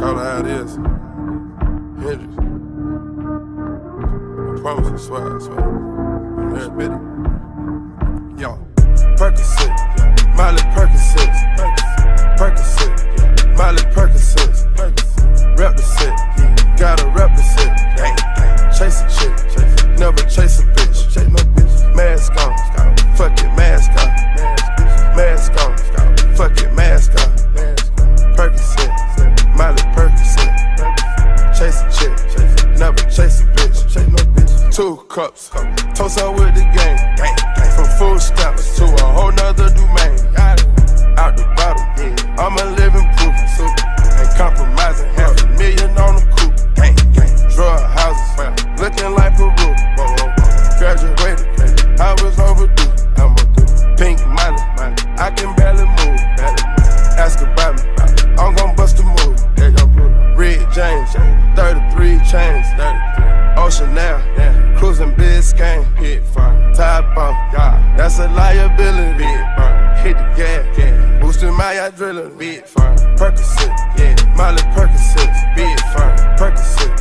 Call it how it is. Hendrix. I promise, I swear, I swear. I'm there, admit it. Yo, Percocet, Miley Percocet, Percocet, Miley Percocet, rep the set, gotta rep the set. Chase a chick, never chase a bitch. Mask on, fuck it, mask on. Mask on, fuck it, mask on. Percocet, Miley Percocet. Chase a chick, never chase a bitch. 2 cups, toast up with the game. From food stamps to a whole nother domain. Out the bottle, I'm a living proof. Ain't compromising, $500,000 on the coupe. Drug houses, looking like Peru. Graduated, I was overdue. Pink Miley, I can barely move. Ask about me, I'm gon' bust a move. Red James, 33 chains. Ocean now, cruising Biscayne. Top off, that's a liability. Hit the gas, boosting my yacht drilling. Percocet, Miley Percocet, Percocet,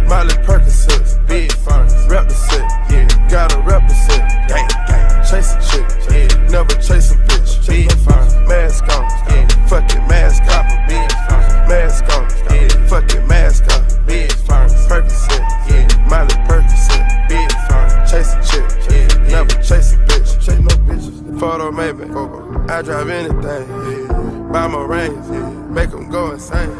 Miley Percocet, rep the set, gotta rep the set. Chase a chick, never chase a bitch. Mask on, fuck it, mask on. Mask on, fuck it, mask on. Percocet, Miley Percocet, chase a chick, never chase a bitch. Chase no bitches. Photo maybe, I drive anything. Buy my range, make them go insane.